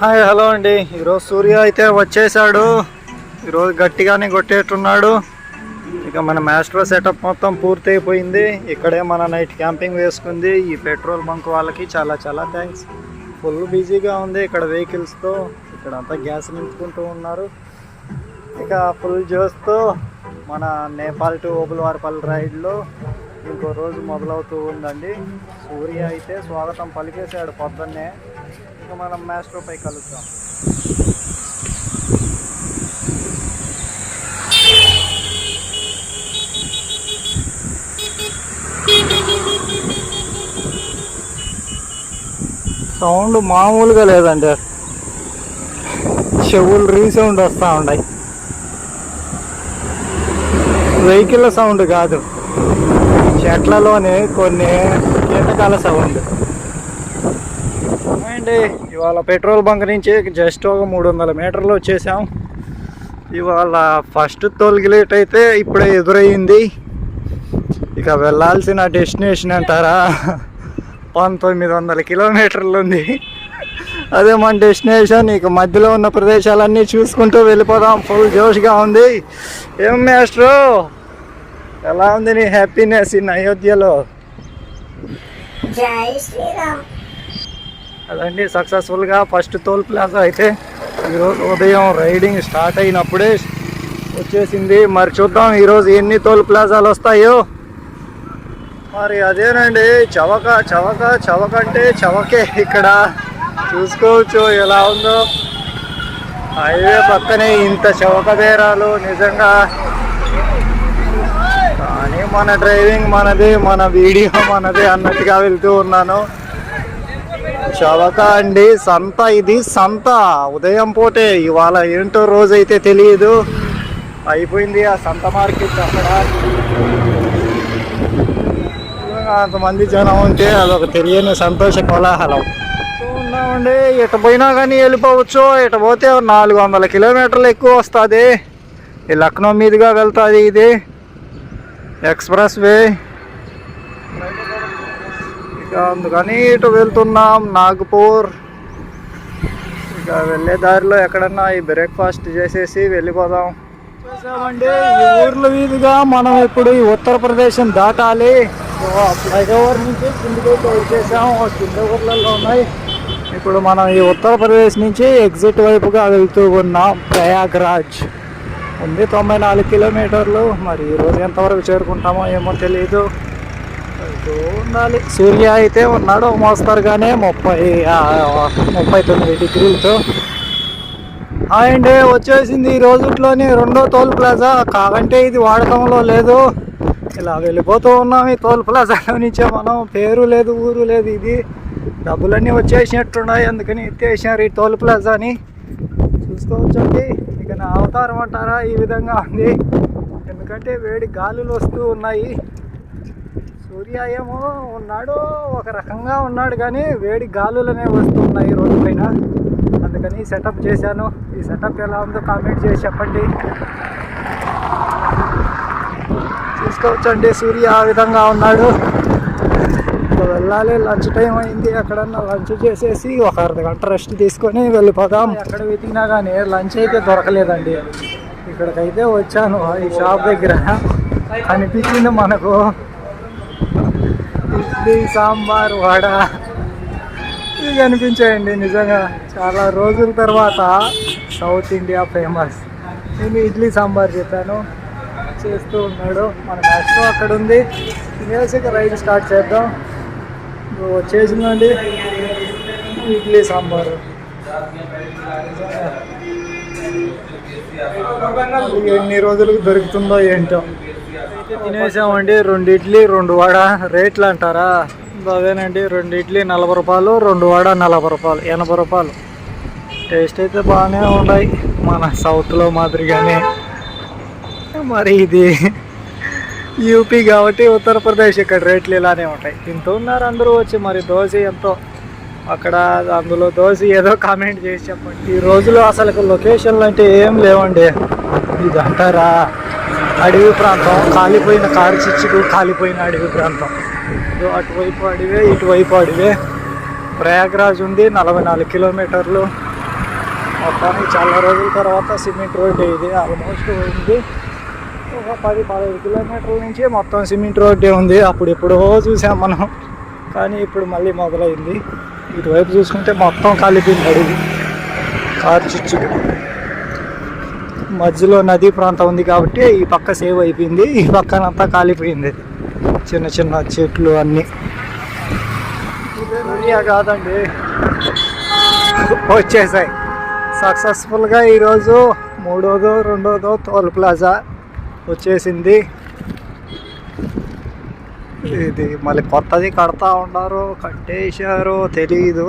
Hi hello అండి. ఈరోజు సూర్య అయితే వచ్చేసాడు. ఈరోజు గట్టిగానే కొట్టేట్టున్నాడు. ఇక మన మాస్టర్ సెటప్ మొత్తం పూర్తి అయిపోయింది. ఇక్కడే మన నైట్ క్యాంపింగ్ వేసుకుంది. ఈ పెట్రోల్ బంక్ వాళ్ళకి చాలా చాలా థ్యాంక్స్. ఫుల్ బిజీగా ఉంది ఇక్కడ వెహికల్స్తో. ఇక్కడ అంతా గ్యాస్ నింపుకుంటూ ఉన్నారు. ఇక ఫుల్ జోస్తో మన నేపాల్ టు ఓబుల్వార్పల్లి రైడ్లో ఇంకో రోజు మొదలవుతూ ఉందండి. సూర్య అయితే స్వాగతం పలికేశాడు పొద్దున్నే. ఇక మనం మాస్టర్ పై కలుద్దాం. సౌండ్ మామూలుగా లేదండి, చెవులు రీసౌండ్ వస్తూ ఉన్నాయి. వెహికల్ సౌండ్ కాదు, చెట్లలోని కొన్ని కీటకాల సౌండ్. అండి ఇవాళ పెట్రోల్ బంక్ నుంచి జస్ట్ ఒక 300 మీటర్లు వచ్చేసాం. ఇవాళ ఫస్ట్ టోల్ గేట్ అయితే ఇప్పుడే ఎదురయ్యింది. ఇక వెళ్ళాల్సిన డెస్టినేషన్ అంటారా 1900 కిలోమీటర్లు ఉంది. అదే మన డెస్టినేషన్. ఇక మధ్యలో ఉన్న ప్రదేశాలన్నీ చూసుకుంటూ వెళ్ళిపోదాం. ఫుల్ జోష్గా ఉంది. ఏం మాస్టరు, ఎలా ఉంది నీ హ్యాపీనెస్ ఇన్ అయోధ్యలో? జై శ్రీరామ్. అదండి సక్సెస్ఫుల్గా ఫస్ట్ టోల్ ప్లాజా అయితే ఈరోజు ఉదయం రైడింగ్ స్టార్ట్ అయినప్పుడే వచ్చేసింది. మరి చూద్దాం ఈరోజు ఎన్ని టోల్ ప్లాజాలు వస్తాయో. మరి అదేనండి, చవక చవక చవక అంటే చవకే. ఇక్కడ చూసుకోవచ్చు ఎలా ఉందో. హైవే పక్కనే ఇంత చవక బేరాలు నిజంగా. కానీ మన డ్రైవింగ్ మనది, మన వీడియో మనది అన్నట్టుగా వెళ్తూ ఉన్నాను. చవక అండి, సంత. ఇది సంత ఉదయం పూటే. ఇవాళ ఏంటో రోజు అయితే తెలియదు. అయిపోయింది ఆ సంత మార్కెట్. అక్కడ అంతమంది జనం ఉంటే అదొక తెలియని సంతోష కోలాహలం. ఉన్నామండి. ఎటు పోయినా కానీ వెళ్ళిపోవచ్చు. ఇటు పోతే 400 కిలోమీటర్లు ఎక్కువ వస్తుంది. ఈ లక్నో మీదుగా వెళ్తుంది. ఇది ఎక్స్ప్రెస్ వే. ఇక అందుకని ఇటు వెళ్తున్నాం నాగపూర్. ఇక వెళ్ళే దారిలో ఎక్కడన్నా ఈ బ్రేక్ఫాస్ట్ చేసేసి వెళ్ళిపోదాం. చూసామండి ఈ ఊర్ల వీధిగా మనం ఇప్పుడు ఈ ఉత్తరప్రదేశ్ దాటాలి. ఫ్లైఓవర్ నుంచి కిందకైతే వచ్చేసాం. కింద ఊర్లలో ఉన్నాయి. ఇప్పుడు మనం ఈ ఉత్తరప్రదేశ్ నుంచి ఎగ్జిట్ వైపుగా వెళ్తూ ఉన్నాం. ప్రయాగ్రాజ్ ఉంది 94 కిలోమీటర్లు. మరి ఈరోజు ఎంతవరకు చేరుకుంటామో ఏమో తెలియదు. ఉండాలి. సూర్య అయితే ఉన్నాడు మోస్తరుగానే 39 డిగ్రీలతో. అండ్ వచ్చేసింది ఈ రోజుట్లోని రెండో టోల్ ప్లాజా. కావంటే ఇది వాడకంలో లేదు. ఇలా వెళ్ళిపోతూ ఉన్నాం ఈ టోల్ ప్లాజాలో నుంచే మనం. పేరు లేదు, ఊరు లేదు. ఇది డబ్బులన్నీ వచ్చేసినట్టున్నాయి, అందుకని ఎత్తేసినారు ఈ టోల్ ప్లాజాని. చూసుకోవచ్చండి. ఇక నా అవతారం అంటారా ఈ విధంగా ఉంది. ఎందుకంటే వేడి గాలులు వస్తూ ఉన్నాయి. సూర్య ఏమో ఉన్నాడు, ఒక రకంగా ఉన్నాడు, కానీ వేడి గాలులనే వస్తున్నాయి రోడ్డు పైన. అందుకని సెటప్ చేశాను. ఈ సెటప్ ఎలా ఉందో కామెంట్ చేసి చెప్పండి. చూసుకోవచ్చండి సూర్య ఆ విధంగా ఉన్నాడు. వెళ్ళాలి. లంచ్ టైం అయింది. ఎక్కడన్నా లంచ్ చేసేసి ఒక అర్ధగంట రెస్ట్ తీసుకొని వెళ్ళిపోదాం. ఎక్కడ వెతికినా కానీ లంచ్ అయితే దొరకలేదండి. ఇక్కడికైతే వచ్చాను. ఈ షాప్ దగ్గర కనిపించింది మనకు ఇడ్లీ, సాంబార్, వడ ఇవి కనిపించాయండి. నిజంగా చాలా రోజుల తర్వాత సౌత్ ఇండియా ఫేమస్. నేను ఇడ్లీ సాంబార్ చెప్పాను. చేస్తూ ఉన్నాడు మన మాస్టర్. అక్కడ ఉంది. తినేసి రైడ్ స్టార్ట్ చేద్దాం. వచ్చేసిందండి ఇడ్లీ సాంబారు. ఎన్ని రోజులకు దొరుకుతుందో ఏంటో. తినేసామండి. 2 ఇడ్లీ 2 వడ. రేట్లు అంటారా అదేనండి. 2 ఇడ్లీ 40 రూపాయలు, 2 వడ 40 రూపాయలు, 80 రూపాయలు. టేస్ట్ అయితే బాగానే ఉన్నాయి మన సౌత్లో మాదిరిగానే. మరి ఇది యూపీ కాబట్టి ఉత్తరప్రదేశ్, ఇక్కడ రేట్లు ఇలానే ఉంటాయి. తింటూ ఉన్నారు అందరూ వచ్చి. మరి దోశ ఎంతో అక్కడ, అందులో దోశ ఏదో కామెంట్ చేసి చెప్పండి. ఈ రోజులో అసలు లొకేషన్లు అంటే ఏం లేవండి. ఇది అంటారా అడవి ప్రాంతం. కాలిపోయిన కారు చిచ్చుకు కాలిపోయిన అడవి ప్రాంతం. అటువైపు అడివే, ఇటువైపు అడివే. ప్రయాగ్రాజ్ ఉంది 44 కిలోమీటర్లు. మొత్తానికి చాలా రోజుల తర్వాత సిమెంట్ రోడ్డు ఇది ఆల్మోస్ట్ ఉంది. ఒక 10-15 కిలోమీటర్ల నుంచి మొత్తం సిమెంట్ రోడ్డే ఉంది. అప్పుడు ఎప్పుడో చూసాం మనం, కానీ ఇప్పుడు మళ్ళీ మొదలైంది. ఇటువైపు చూసుకుంటే మొత్తం కాలిపోయింది అడిగి కార్చిచ్చు. మధ్యలో నదీ ప్రాంతం ఉంది కాబట్టి ఈ పక్క సేవ్ అయిపోయింది, ఈ పక్కనంతా కాలిపోయింది. చిన్న చిన్న చెట్లు అన్నీ. ఏరియా కాదండి, వచ్చేసాయి సక్సెస్ఫుల్గా. ఈరోజు రెండోదో టోల్ ప్లాజా వచ్చేసింది. ఇది మళ్ళీ కొత్తది కడతా ఉన్నారు, కట్టేశారు తెలీదు.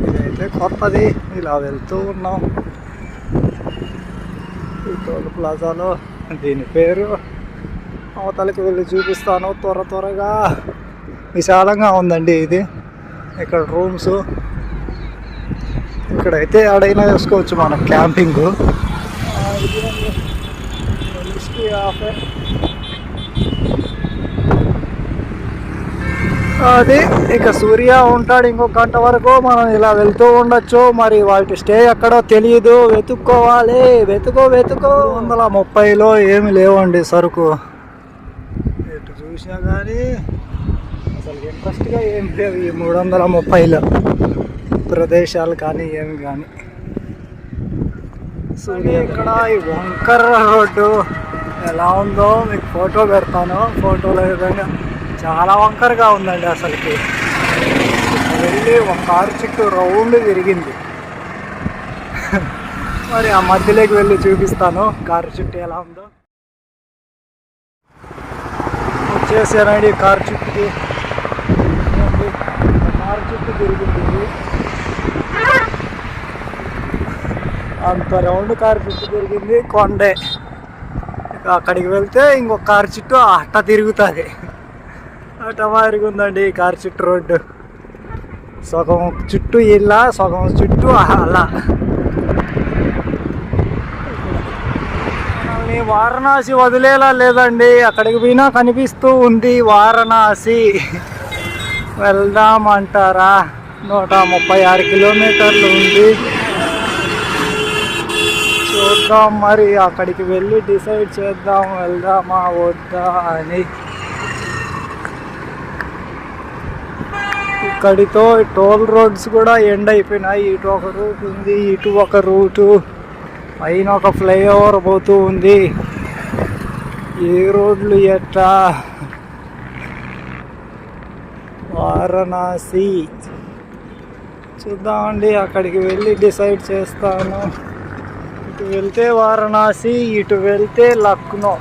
ఇదైతే కొత్తది. ఇలా వెళ్తూ ఉన్నాం ఈ టోల్ ప్లాజాలో. దీని పేరు అవతలకి వెళ్ళి చూపిస్తాను త్వరగా. విశాలంగా ఉందండి ఇది. ఇక్కడ రూమ్స్, ఇక్కడైతే ఎక్కడైనా వేసుకోవచ్చు మనం క్యాంపింగ్. అది ఇక సూర్య ఉంటాడు ఇంకొక గంట వరకు. మనం ఇలా వెళ్తూ ఉండొచ్చు. మరి వాటి స్టే ఎక్కడో తెలియదు, వెతుక్కోవాలి. వెతుకో 130లో ఏమి లేవండి సరుకు. ఎటు చూసినా కానీ అసలు ఇంట్రెస్ట్గా ఏం లేవు ఈ 330లో ప్రదేశాలు కానీ ఏమి కానీ. సూర్య ఇక్కడ ఈ వంకర రోడ్డు ఎలా ఉందో మీకు ఫోటో పెడతాను. ఫోటోలో విధంగా చాలా వంకరగా ఉందండి అసలుకి. వెళ్ళి ఒక కారు చుట్టూ రౌండ్ తిరిగింది. మరి ఆ మధ్యలోకి వెళ్ళి చూపిస్తాను కారు చుట్టూ ఎలా ఉందో. వచ్చేసానండి కారు చుట్టూకి. కారు చుట్టూ తిరిగింది. అంత రౌండ్ కారు చుట్టూ తిరిగింది. కొండే అక్కడికి వెళ్తే ఇంకొక కారు చుట్టూ అట్ట తిరుగుతుంది. అట్ట మాదిరిగా ఉందండి ఈ కారు చుట్టూ రోడ్డు. సగం చుట్టూ ఇలా, సగం చుట్టూ అలా. మనల్ని వారణాసి వదిలేలా లేదండి. అక్కడికి పోయినా కనిపిస్తూ ఉంది వారణాసి. వెళ్దామంటారా? 136 కిలోమీటర్లు ఉంది. చూద్దాం మరి, అక్కడికి వెళ్ళి డిసైడ్ చేద్దాం వెళ్దామా వద్దా అని. ఇక్కడితో టోల్ రోడ్స్ కూడా ఎండ్ అయిపోయినాయి. ఇటు ఒక రూట్ ఉంది, ఇటు ఒక రూటు, పైన ఒక ఫ్లైఓవర్ పోతూ ఉంది. ఏ రోడ్లు ఎట్టా? వారణాసి చూద్దామండి, అక్కడికి వెళ్ళి డిసైడ్ చేస్తాను. ఇటు వెళ్తే వారణాసి, ఇటు వెళ్తే లక్నో.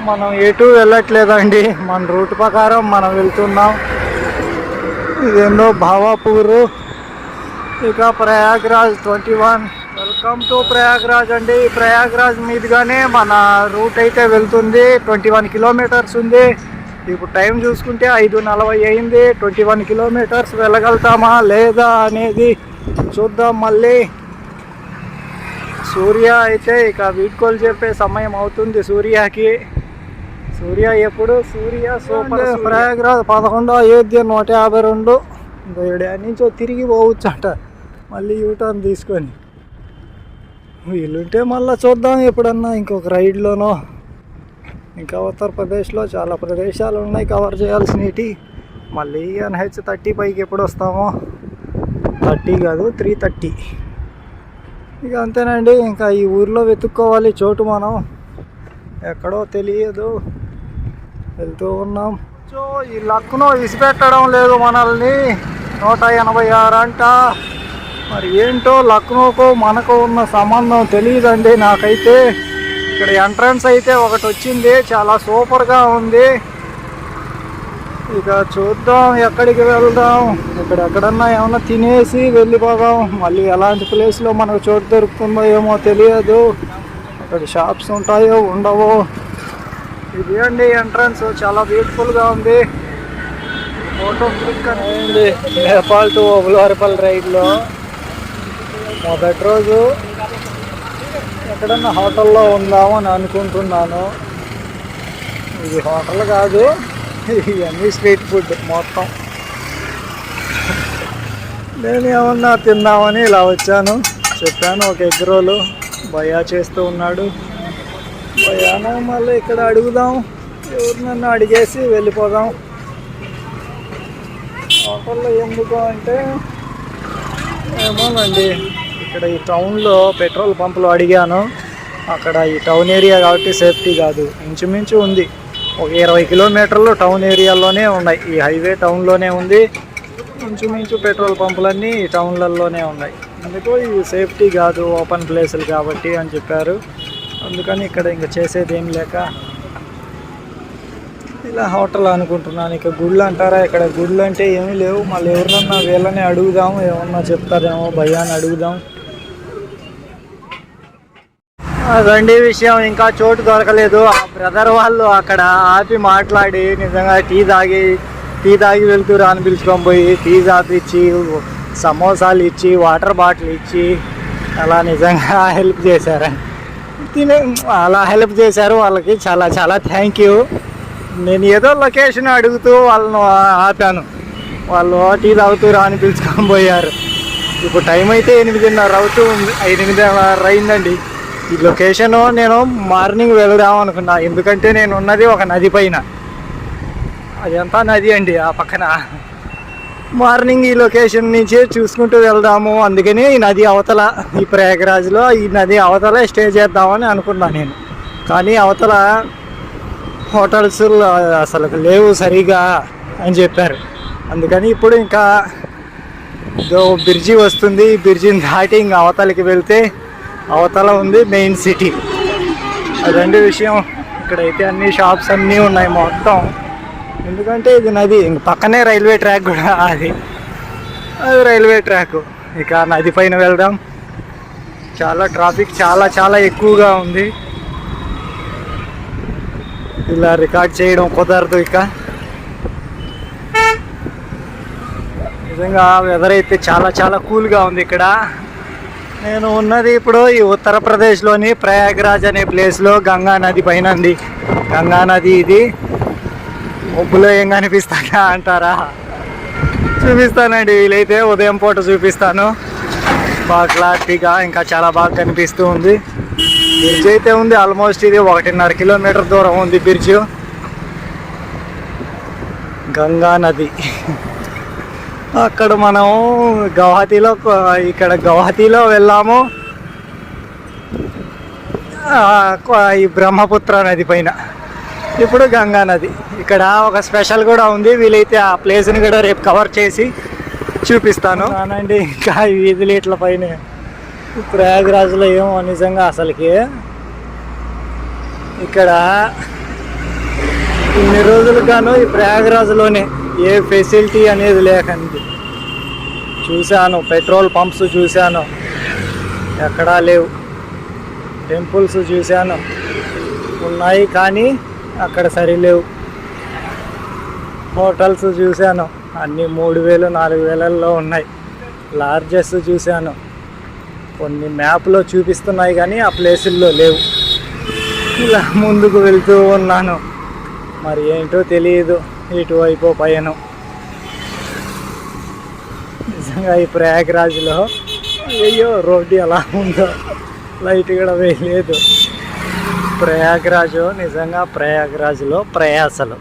మనం ఎటు వెళ్ళట్లేదండి, మన రూట్ ప్రకారం మనం వెళ్తున్నాం. ఇదేందో భావాపూర్, ఇక ప్రయాగ్రాజ్ 21. వెల్కమ్ టు ప్రయాగ్రాజ్ అండి. ప్రయాగ్రాజ్ మీదుగానే మన రూట్ అయితే వెళ్తుంది. 21 కిలోమీటర్స్ ఉంది. ఇప్పుడు టైం చూసుకుంటే 5:40 అయింది. 21 కిలోమీటర్స్ వెళ్ళగలుగుతామా లేదా అనేది చూద్దాం. మళ్ళీ సూర్య అయితే ఇక వీడ్కోలు చెప్పే సమయం అవుతుంది సూర్యకి. సూర్య ఎప్పుడు సూపర్. ప్రయాగ్రాజ్ 11, అయోధ్య 152. నుంచో తిరిగి పోవచ్చు అంట మళ్ళీ యూటర్న్ తీసుకొని. వీలుంటే మళ్ళీ చూద్దాం ఎప్పుడన్నా ఇంకొక రైడ్లోనో. ఇంకా ఉత్తరప్రదేశ్లో చాలా ప్రదేశాలు ఉన్నాయి కవర్ చేయాల్సినవి. మళ్ళీ NH30 పైకి ఎప్పుడు వస్తామో. 30 కాదు 330. ఇక అంతేనండి. ఇంకా ఈ ఊర్లో వెతుక్కోవాలి చోటు. మనం ఎక్కడో తెలియదు, వెళ్తూ ఉన్నాం. సో ఈ లక్నో ఇసిపెట్టడం లేదు మనల్ని. 186 అంట. మరి ఏంటో లక్నోకు మనకు ఉన్న సంబంధం తెలియదండి నాకైతే. ఇక్కడ ఎంట్రన్స్ అయితే ఒకటి వచ్చింది, చాలా సూపర్గా ఉంది. ఇక చూద్దాం ఎక్కడికి వెళ్దాం. ఎక్కడన్నా ఏమన్నా తినేసి వెళ్ళిపోదాం. మళ్ళీ ఎలాంటి ప్లేస్లో మనకు చోటు దొరుకుతుందో ఏమో తెలియదు. అక్కడ షాప్స్ ఉంటాయో ఉండవో. ఇది అండి ఎంట్రన్స్, చాలా బ్యూటిఫుల్గా ఉంది. ఫోటో క్లిక్ అయ్యింది. నేపాల్ టు ఉబులార్పల్ రైడ్లో మొదటి రోజు ఎక్కడన్నా హోటల్లో ఉందామని అనుకుంటున్నాను. ఇది హోటల్ కాదు, ఇవన్నీ స్ట్రీట్ ఫుడ్ మొత్తం. నేను ఏమన్నా తిందామని ఇలా వచ్చాను. చెప్పాను ఒక ఎగ్ రోలు భయ్యా చేస్తూ ఉన్నాడు. భయ్యాను మళ్ళీ ఇక్కడ అడుగుదాం, ఎవరినన్నా అడిగేసి వెళ్ళిపోదాం. హోటల్లో ఎందుకు అంటే ఏమోనండి, ఇక్కడ ఈ టౌన్లో పెట్రోల్ పంపులు అడిగాను. అక్కడ ఈ టౌన్ ఏరియా కాబట్టి సేఫ్టీ కాదు. ఇంచుమించు ఉంది, ఒక 20 కిలోమీటర్లు టౌన్ ఏరియాలోనే ఉన్నాయి. ఈ హైవే టౌన్లోనే ఉంది. ఇంచుమించు పెట్రోల్ పంపులన్నీ టౌన్లలోనే ఉన్నాయి. అందుకు ఇది సేఫ్టీ కాదు, ఓపెన్ ప్లేసులు కాబట్టి అని చెప్పారు. అందుకని ఇక్కడ ఇంకా చేసేది ఏం లేక ఇలా హోటల్ అనుకుంటున్నాను. ఇక గుళ్ళు అంటారా, ఇక్కడ గుళ్ళు అంటే ఏమీ లేవు. మళ్ళీ ఎవరినన్నా వీళ్ళని అడుగుదాం, ఏమన్నా చెప్తారేమో భయ్యాని అడుగుదాం. అదండి విషయం. ఇంకా చోటు దొరకలేదు. ఆ బ్రదర్ వాళ్ళు అక్కడ ఆపి మాట్లాడి నిజంగా టీ తాగి వెళ్తురు అని పిలుచుకొని పోయి టీ తాపిచ్చి సమోసాలు ఇచ్చి వాటర్ బాటిల్ ఇచ్చి అలా నిజంగా హెల్ప్ చేశారు. అలా హెల్ప్ చేశారు. వాళ్ళకి చాలా చాలా థ్యాంక్ యూ. నేను ఏదో లొకేషన్ అడుగుతూ వాళ్ళను ఆపాను. వాళ్ళు టీ తాగుతురా అని పిలుచుకొని పోయారు. ఇప్పుడు టైం అయితే 8:30 అవుతూ ఉంది, 8:30 అయిందండి. ఈ లొకేషను నేను మార్నింగ్ వెళ్దాం అనుకున్నా. ఎందుకంటే నేను ఉన్నది ఒక నది పైన, అదంతా నది అండి ఆ పక్కన. మార్నింగ్ ఈ లొకేషన్ నుంచి చూసుకుంటూ వెళ్దాము. అందుకని ఈ నది అవతల, ఈ ప్రయాగరాజ్లో ఈ నది అవతల స్టే చేద్దామని అనుకున్నా నేను. కానీ అవతల హోటల్స్ అసలు లేవు సరిగా అని చెప్పారు. అందుకని ఇప్పుడు ఇంకా బ్రిడ్జి వస్తుంది, ఈ బ్రిడ్జిని దాటి ఇంకా అవతలకి వెళ్తే అవతల ఉంది మెయిన్ సిటీ. అదండి విషయం. ఇక్కడైతే అన్ని షాప్స్ అన్నీ ఉన్నాయి మొత్తం. ఎందుకంటే ఇది నది, ఇంక పక్కనే రైల్వే ట్రాక్ కూడా. అది రైల్వే ట్రాక్. ఇక నది పైన వెళ్దాం. చాలా ట్రాఫిక్ చాలా చాలా ఎక్కువగా ఉంది. ఇలా రికార్డ్ చేయడం కుదరదు. ఇక నిజంగా వెదర్ అయితే చాలా చాలా కూల్గా ఉంది ఇక్కడ. నేను ఉన్నది ఇప్పుడు ఈ ఉత్తరప్రదేశ్లోని ప్రయాగ్రాజ్ అనే ప్లేస్లో గంగా నది పైన ఉంది. గంగా నది ఇది. మబ్బులో ఏం కనిపిస్తానా అంటారా? చూపిస్తానండి, వీలైతే ఉదయం పూట చూపిస్తాను. బాగా క్లారిటీగా ఇంకా చాలా బాగా కనిపిస్తూ ఉంది. బ్రిడ్జ్ అయితే ఉంది, ఆల్మోస్ట్ ఇది 1.5 కిలోమీటర్ దూరం ఉంది బ్రిడ్జ్. గంగా నది. అక్కడ మనం గౌహతిలో వెళ్ళాము, ఈ బ్రహ్మపుత్ర నది పైన. ఇప్పుడు గంగా నది. ఇక్కడ ఒక స్పెషల్ కూడా ఉంది. వీలైతే ఆ ప్లేస్ని కూడా రేపు కవర్ చేసి చూపిస్తాను. అవునండి, ఇంకా ఈ వీధులు ఇట్ల పైన ప్రయాగరాజ్లో ఏమో నిజంగా అసలుకి ఇక్కడ ఇన్ని రోజులుగాను ఈ ప్రయాగరాజ్లోనే ఏ ఫెసిలిటీ అనేది లేకండి. చూశాను, పెట్రోల్ పంప్స్ చూశాను, ఎక్కడా లేవు. టెంపుల్స్ చూశాను, ఉన్నాయి కానీ అక్కడ సరిలేవు. హోటల్స్ చూశాను, అన్నీ 3,000 4,000ల్లో ఉన్నాయి. లాడ్జెస్ చూశాను, కొన్ని మ్యాప్లో చూపిస్తున్నాయి కానీ ఆ ప్లేసుల్లో లేవు. ఇలా ముందుకు వెళ్తూ ఉన్నాను, మరి ఏంటో తెలియదు ఇటువైపు పయనం. నిజంగా ఈ ప్రయాగరాజ్లో అయ్యో రోడ్డు ఎలా ఉందో, లైట్ కూడా వేయలేదు. ప్రయాగరాజు నిజంగా ప్రయాగరాజ్లో ప్రయాసలు,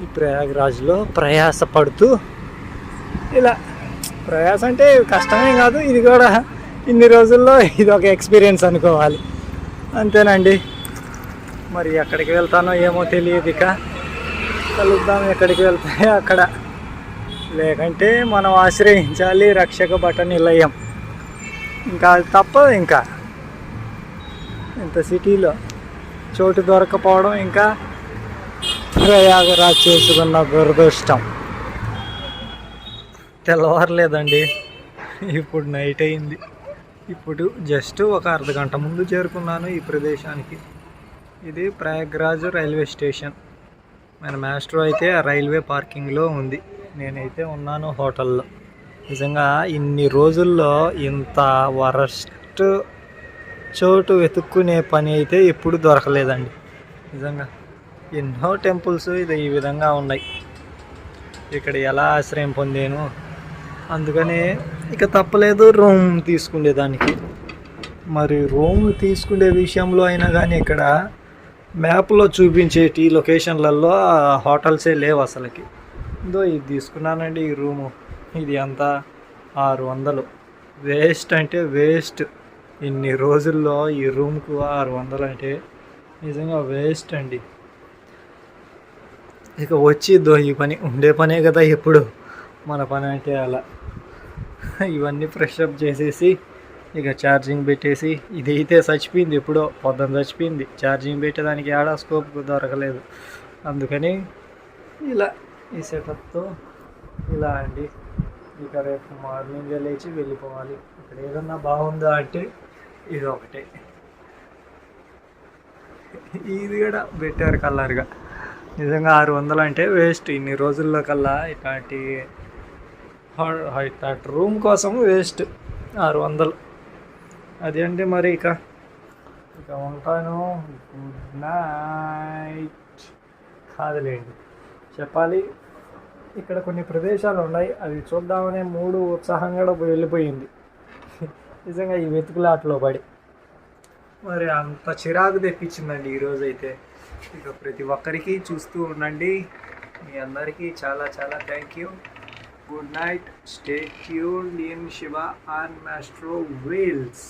ఈ ప్రయాగరాజ్లో ప్రయాస పడుతూ ఇలా ప్రయాస అంటే కష్టమే కాదు, ఇది కూడా ఇన్ని రోజుల్లో ఇది ఒక ఎక్స్పీరియన్స్ అనుకోవాలి. అంతేనండి. మరి ఎక్కడికి వెళ్తానో ఏమో తెలియదు. ఇక కలుద్దాం ఎక్కడికి వెళ్తే అక్కడ. లేకంటే మనం ఆశ్రయించాలి రక్షక భట నిలయం. ఇంకా అది తప్పదు. ఇంకా ఇంత సిటీలో చోటు దొరకపోవడం ఇంకా ప్రయాగరాజ్ చేసుకున్న దురదృష్టం. తెల్లవారలేదండి, ఇప్పుడు నైట్ అయింది. ఇప్పుడు జస్ట్ ఒక అర్ధగంట ముందు చేరుకున్నాను ఈ ప్రదేశానికి. ఇది ప్రయాగరాజ్ రైల్వే స్టేషన్. మన మాస్టర్ అయితే ఆ రైల్వే పార్కింగ్లో ఉంది, నేనైతే ఉన్నాను హోటల్లో. నిజంగా ఇన్ని రోజుల్లో ఇంత వరస్ట్ చోటు వెతుక్కునే పని అయితే ఎప్పుడు దొరకలేదండి. నిజంగా ఎన్నో టెంపుల్స్ ఇది ఈ విధంగా ఉన్నాయి. ఇక్కడ ఎలా ఆశ్రయం పొందాను అందుకనే ఇక తప్పలేదు రూమ్ తీసుకునేదానికి. మరి రూమ్ తీసుకునే విషయంలో అయినా కానీ ఇక్కడ మ్యాప్లో చూపించేటి లొకేషన్లలో హోటల్సే లేవు అసలుకి. ఇది తీసుకున్నానండి ఈ రూము. ఇది అంతా 600. వేస్ట్ అంటే వేస్ట్. ఇన్ని రోజుల్లో ఈ రూమ్కు 600 అంటే నిజంగా వేస్ట్ అండి. ఇక వచ్చిద్దో ఈ పని ఉండే పనే కదా ఎప్పుడు మన పని అంటే అలా. ఇవన్నీ ఫ్రెష్ అప్ చేసేసి ఇక ఛార్జింగ్ పెట్టేసి, ఇదైతే చచ్చిపోయింది ఎప్పుడో పొద్దున్న చచ్చిపోయింది. ఛార్జింగ్ పెట్టేదానికి ఏడా స్కోప్ దొరకలేదు. అందుకని ఇలా ఈ సెటప్తో ఇలా అండి. ఇక రేపు మార్నింగే లేచి వెళ్ళిపోవాలి. ఇక్కడ ఏదన్నా బాగుందా అంటే ఇది ఒకటే. ఇది కూడా బెటర్ కలర్గా. నిజంగా 600 అంటే వేస్ట్. ఇన్ని రోజుల్లో కల్లా ఇట్లాంటి రూమ్ కోసం వేస్ట్ 600. అది అంటే మరి ఇక ఉంటాను. Good night. కాదులేండి చెప్పాలి. ఇక్కడ కొన్ని ప్రదేశాలు ఉన్నాయి, అవి చూద్దామనే మూడు ఉత్సాహంగా వెళ్ళిపోయింది. నిజంగా ఈ వెతుకులాటలో పడి మరి అంత చిరాకు తెప్పించిందండి ఈరోజు అయితే. ఇక ప్రతి ఒక్కరికి చూస్తూ ఉండండి. మీ అందరికీ చాలా చాలా thank you. Good night. Stay tuned in Shiva on maestro wheels.